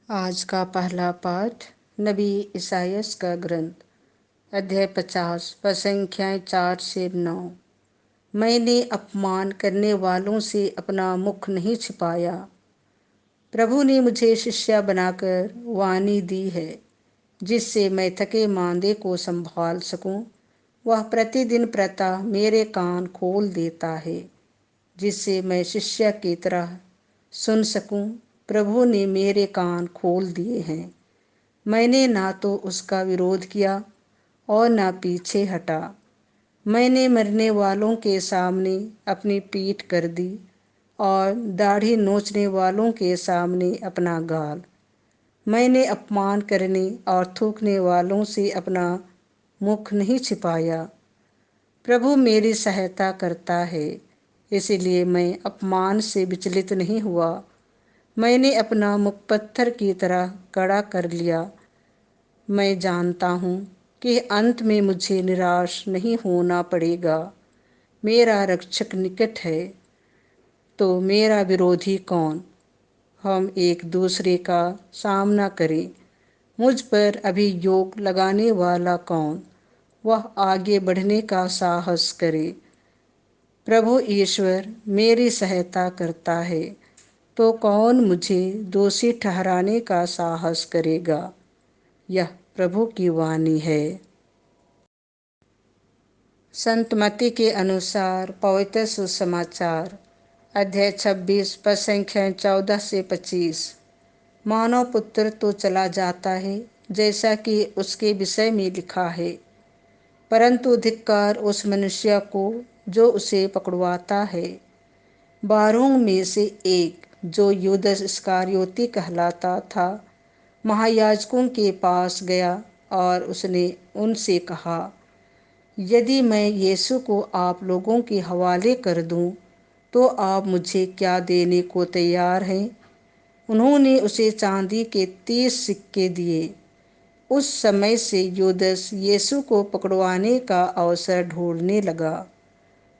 आज का पहला पाठ नबी ईसायास का ग्रंथ अध्याय 50 पद संख्याएं 4 से 9। मैंने अपमान करने वालों से अपना मुख नहीं छिपाया। प्रभु ने मुझे शिष्या बनाकर वाणी दी है, जिससे मैं थके मांदे को संभाल सकूं। वह प्रतिदिन प्रातः मेरे कान खोल देता है, जिससे मैं शिष्या की तरह सुन सकूं। प्रभु ने मेरे कान खोल दिए हैं। मैंने ना तो उसका विरोध किया और ना पीछे हटा। मैंने मरने वालों के सामने अपनी पीठ कर दी और दाढ़ी नोचने वालों के सामने अपना गाल। मैंने अपमान करने और थूकने वालों से अपना मुख नहीं छिपाया। प्रभु मेरी सहायता करता है, इसलिए मैं अपमान से विचलित नहीं हुआ। मैंने अपना मुख पत्थर की तरह कड़ा कर लिया। मैं जानता हूँ कि अंत में मुझे निराश नहीं होना पड़ेगा। मेरा रक्षक निकट है, तो मेरा विरोधी कौन? हम एक दूसरे का सामना करें। मुझ पर अभियोग लगाने वाला कौन? वह आगे बढ़ने का साहस करे। प्रभु ईश्वर मेरी सहायता करता है, तो कौन मुझे दोषी ठहराने का साहस करेगा? यह प्रभु की वाणी है। संत मत्ती के अनुसार पवित्र सुसमाचार अध्याय 26 पद संख्या 14 से 25। मानव पुत्र तो चला जाता है, जैसा कि उसके विषय में लिखा है, परंतु धिक्कार उस मनुष्य को जो उसे पकड़वाता है। 12 में से एक, जो यूदस इस्करियोती कहलाता था, महायाजकों के पास गया और उसने उनसे कहा, यदि मैं यीशु को आप लोगों के हवाले कर दूं, तो आप मुझे क्या देने को तैयार हैं? उन्होंने उसे चांदी के 30 सिक्के दिए। उस समय से यूदस यीशु को पकड़वाने का अवसर ढूंढने लगा।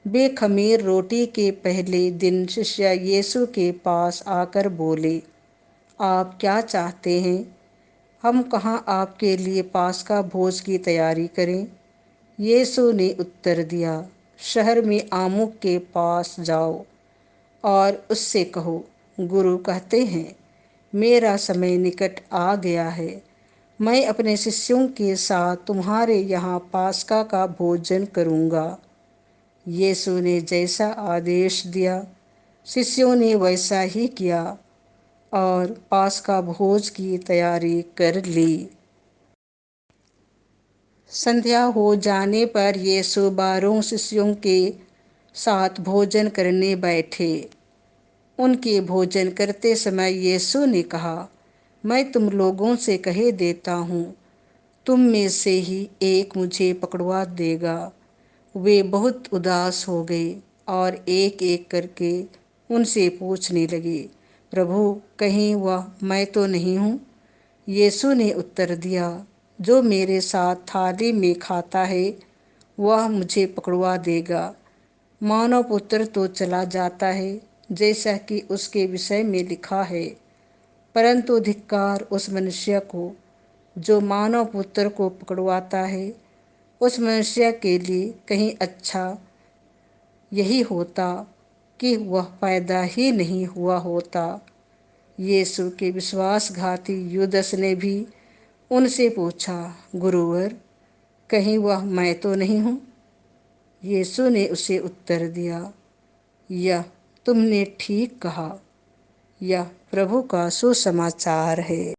बेखमीर रोटी के पहले दिन शिष्य यीशु के पास आकर बोले, आप क्या चाहते हैं? हम कहाँ आपके लिए पास्का भोज की तैयारी करें? यीशु ने उत्तर दिया, शहर में आमुक के पास जाओ और उससे कहो, गुरु कहते हैं, मेरा समय निकट आ गया है। मैं अपने शिष्यों के साथ तुम्हारे यहाँ पास्का का भोजन करूँगा। यीशु ने जैसा आदेश दिया, शिष्यों ने वैसा ही किया और पास्का भोज की तैयारी कर ली। संध्या हो जाने पर यीशु 12 शिष्यों के साथ भोजन करने बैठे। उनके भोजन करते समय यीशु ने कहा, मैं तुम लोगों से कहे देता हूँ, तुम में से ही एक मुझे पकड़वा देगा। वे बहुत उदास हो गए और एक एक करके उनसे पूछने लगे, प्रभु, कहीं वह मैं तो नहीं हूँ? यीशु ने उत्तर दिया, जो मेरे साथ थाली में खाता है, वह मुझे पकड़वा देगा। मानव पुत्र तो चला जाता है, जैसा कि उसके विषय में लिखा है, परंतु धिक्कार उस मनुष्य को जो मानव पुत्र को पकड़वाता है। उस मनुष्य के लिए कहीं अच्छा यही होता कि वह पैदा ही नहीं हुआ होता। यीशु के विश्वासघाती यूदस ने भी उनसे पूछा, गुरुवर, कहीं वह मैं तो नहीं हूँ? यीशु ने उसे उत्तर दिया, यह तुमने ठीक कहा। यह प्रभु का सुसमाचार है।